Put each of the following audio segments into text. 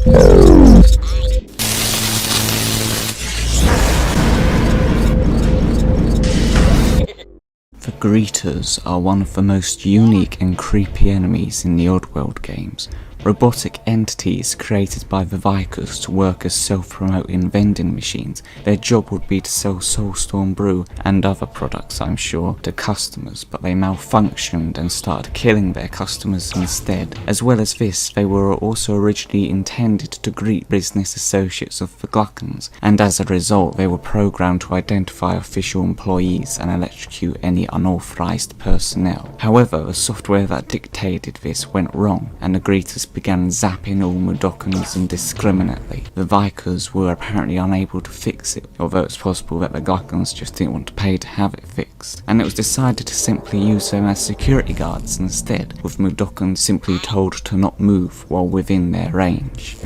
The Greeters are one of the most unique and creepy enemies in the Oddworld games. Robotic entities created by the Vikers to work as self-promoting vending machines. Their job would be to sell Soulstorm brew and other products, I'm sure, to customers, but they malfunctioned and started killing their customers instead. As well as this, they were also originally intended to greet business associates of the Gluckons, and as a result they were programmed to identify official employees and electrocute any unauthorized personnel. However, the software that dictated this went wrong, and the Greeters began zapping all Mudokons indiscriminately. The Vikers were apparently unable to fix it, although it's possible that the Gluckons just didn't want to pay to have it fixed, and it was decided to simply use them as security guards instead, with Mudokons simply told to not move while within their range.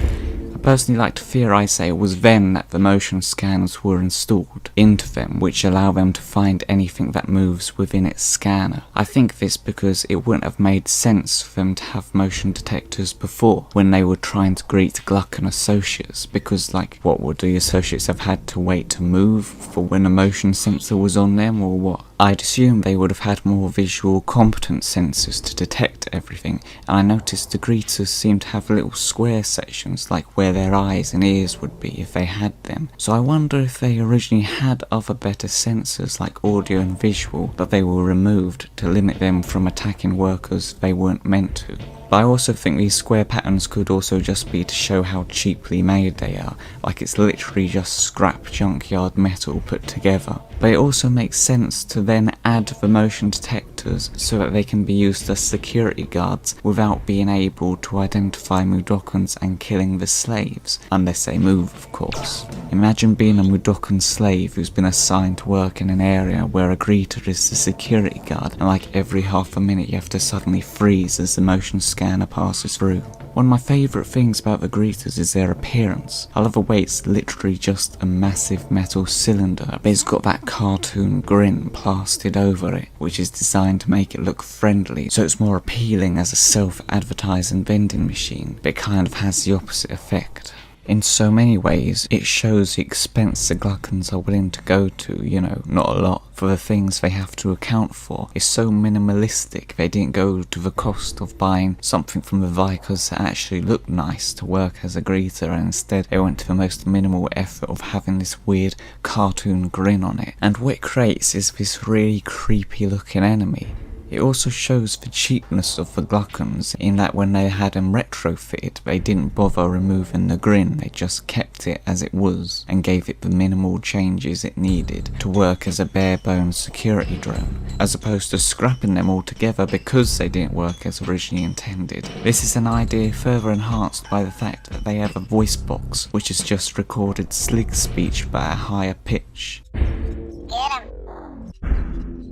I personally like to theorise it was then that the motion scanners were installed into them, which allow them to find anything that moves within its scanner. I think this because it wouldn't have made sense for them to have motion detectors before, when they were trying to greet Gluckon associates, because what would the associates have had to wait to move for when a motion sensor was on them, or what? I'd assume they would have had more visual competent sensors to detect everything, and I noticed the Greeters seemed to have little square sections like where their eyes and ears would be if they had them, so I wonder if they originally had other better sensors like audio and visual, but they were removed to limit them from attacking workers they weren't meant to. But I also think these square patterns could also just be to show how cheaply made they are, like it's literally just scrap junkyard metal put together. But it also makes sense to then add the motion detectors so that they can be used as security guards without being able to identify Mudokons and killing the slaves, unless they move of course. Imagine being a Mudokon slave who's been assigned to work in an area where a greeter is the security guard, and every half a minute you have to suddenly freeze as the motion scanner passes through. One of my favourite things about the Greeters is their appearance. I love the way it's literally just a massive metal cylinder, but it's got that cartoon grin plastered over it, which is designed to make it look friendly, so it's more appealing as a self-advertising vending machine, but it kind of has the opposite effect. In so many ways, it shows the expense the Gluckons are willing to go to, not a lot, for the things they have to account for. It's so minimalistic, they didn't go to the cost of buying something from the Vikers that actually looked nice to work as a greeter, and instead they went to the most minimal effort of having this weird cartoon grin on it. And what it creates is this really creepy looking enemy. It also shows the cheapness of the Gluckons in that when they had him retrofitted, they didn't bother removing the grin, they just kept it as it was and gave it the minimal changes it needed to work as a bare bones security drone, as opposed to scrapping them altogether because they didn't work as originally intended. This is an idea further enhanced by the fact that they have a voice box which has just recorded Slig's speech by a higher pitch.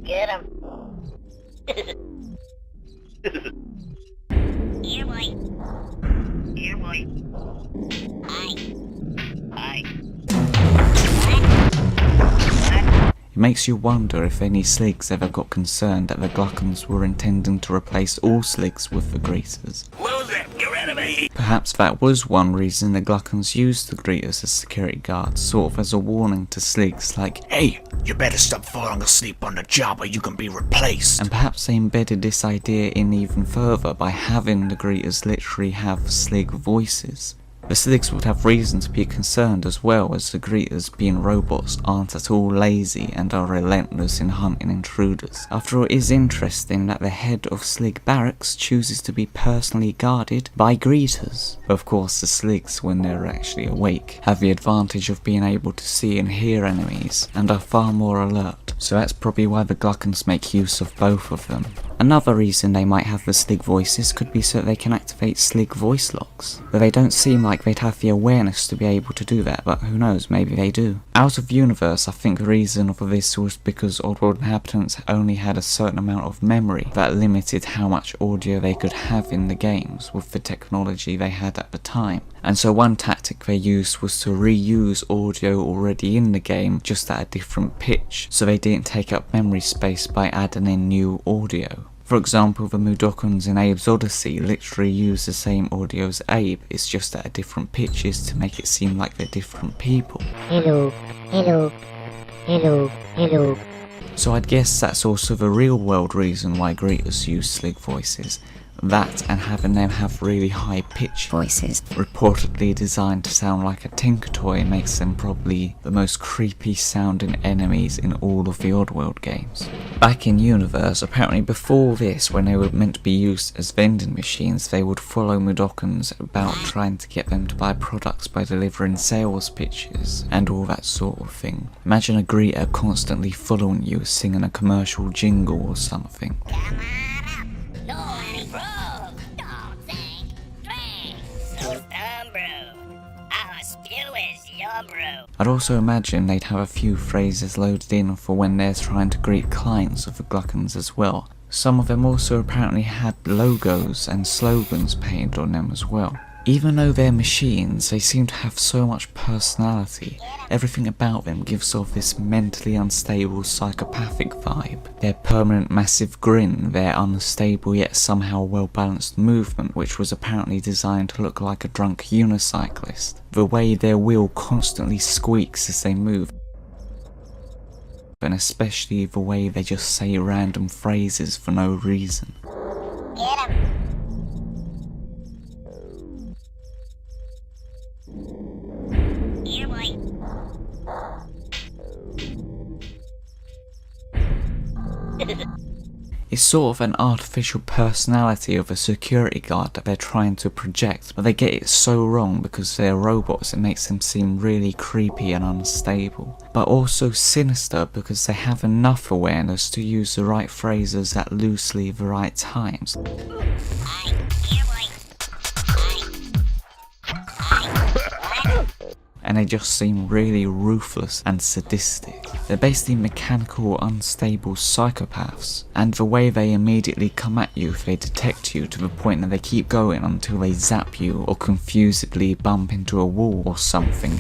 Get him! Get him! Here, boy. Here, boy. Hi. Hi. It makes you wonder if any Sligs ever got concerned that the Gluckons were intending to replace all Sligs with the Greeters. Lose it! Get rid of me! Perhaps that was one reason the Gluckons used the Greeters as security guards, sort of as a warning to Sligs like, Hey, you better stop falling asleep on the job or you can be replaced. and perhaps they embedded this idea in even further by having the Greeters literally have Slig voices. The Sligs would have reason to be concerned as well, as the Greeters, being robots, aren't at all lazy and are relentless in hunting intruders. After all, it is interesting that the head of Slig Barracks chooses to be personally guarded by Greeters. Of course, the Sligs, when they're actually awake, have the advantage of being able to see and hear enemies, and are far more alert, so that's probably why the Gluckons make use of both of them. Another reason they might have the Slig voices could be so that they can activate Slig voice locks, but they don't seem like they'd have the awareness to be able to do that, but who knows, maybe they do. Out of universe, I think the reason for this was because Oddworld inhabitants only had a certain amount of memory that limited how much audio they could have in the games with the technology they had at the time. And so one tactic they used was to reuse audio already in the game, just at a different pitch, so they didn't take up memory space by adding in new audio. For example, the Mudokons in Abe's Odyssey literally use the same audio as Abe, it's just at different pitches to make it seem like they're different people. Hello, hello, hello, hello. So I'd guess that's also the real world reason why greeters use slick voices. That and having them have really high pitched voices, reportedly designed to sound like a Tinker Toy, makes them probably the most creepy sounding enemies in all of the Oddworld games. Back in universe, apparently before this, when they were meant to be used as vending machines, they would follow Mudokons about trying to get them to buy products by delivering sales pitches and all that sort of thing. Imagine a greeter constantly following you singing a commercial jingle or something. Come on up. No improved. Don't think. Drink. Soulstorm brew. Our stew is your brew. I'd also imagine they'd have a few phrases loaded in for when they're trying to greet clients of the Gluckons as well. Some of them also apparently had logos and slogans painted on them as well. Even though they're machines, they seem to have so much personality. Everything about them gives off this mentally unstable psychopathic vibe. Their permanent massive grin, their unstable yet somehow well-balanced movement, which was apparently designed to look like a drunk unicyclist. The way their wheel constantly squeaks as they move. And especially the way they just say random phrases for no reason. Get him. Here, boy. It's sort of an artificial personality of a security guard that they're trying to project, but they get it so wrong because they're robots, it makes them seem really creepy and unstable. But also sinister because they have enough awareness to use the right phrases at loosely the right times. Aye. Here, boy. Aye. And they just seem really ruthless and sadistic. They're basically mechanical, unstable psychopaths, and the way they immediately come at you if they detect you, to the point that they keep going until they zap you or confusedly bump into a wall or something.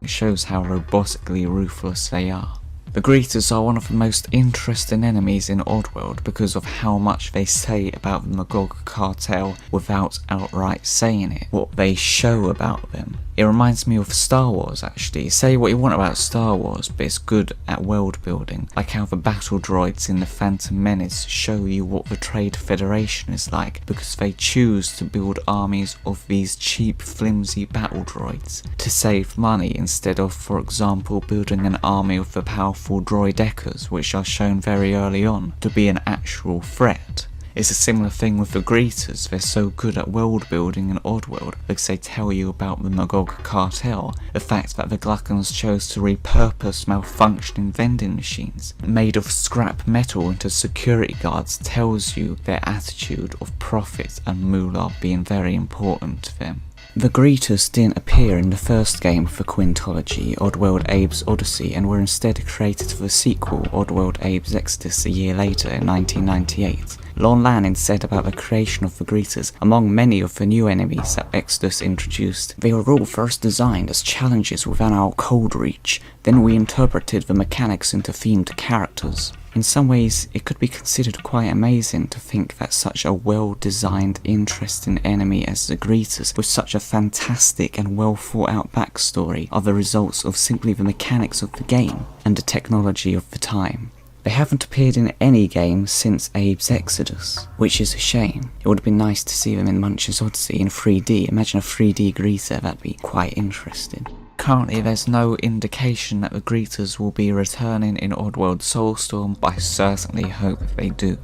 It shows how robotically ruthless they are. The greeters are one of the most interesting enemies in Oddworld because of how much they say about the Magog cartel without outright saying it, what they show about them. It reminds me of Star Wars actually. Say what you want about Star Wars, but it's good at world building, like how the battle droids in the Phantom Menace show you what the Trade Federation is like, because they choose to build armies of these cheap flimsy battle droids to save money instead of, for example, building an army of the powerful droideckers, which are shown very early on to be an actual threat. It's a similar thing with the greeters. They're so good at world building in Oddworld because they tell you about the Magog cartel, the fact that the Gluckons chose to repurpose malfunctioning vending machines made of scrap metal into security guards tells you their attitude of profit and moolah being very important to them. The greeters didn't appear in the first game of the quintology, Oddworld Abe's Odyssey, and were instead created for the sequel, Oddworld Abe's Exoddus, a year later in 1998. Lon Lanning said about the creation of the greeters, among many of the new enemies that Exoddus introduced, they were all first designed as challenges within our code reach, then we interpreted the mechanics into themed characters. In some ways, it could be considered quite amazing to think that such a well-designed, interesting enemy as the greeters, with such a fantastic and well-thought-out backstory, are the results of simply the mechanics of the game and the technology of the time. They haven't appeared in any game since Abe's Exoddus, which is a shame. It would have been nice to see them in Munch's Odyssey in 3D. Imagine a 3D greeter, that'd be quite interesting. Currently there's no indication that the greeters will be returning in Oddworld Soulstorm, but I certainly hope they do.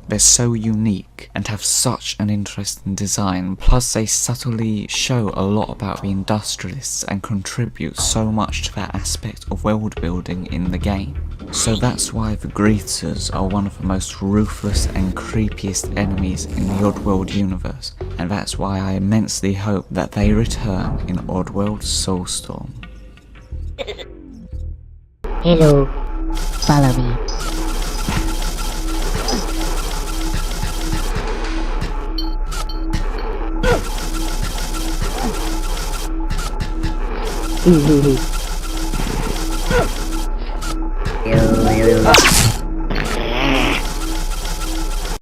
They're so unique and have such an interesting design, plus they subtly show a lot about the industrialists and contribute so much to that aspect of world building in the game. So that's why the greeters are one of the most ruthless and creepiest enemies in the Oddworld universe, and that's why I immensely hope that they return in Oddworld Soulstorm. Hello. Follow me. Ooh.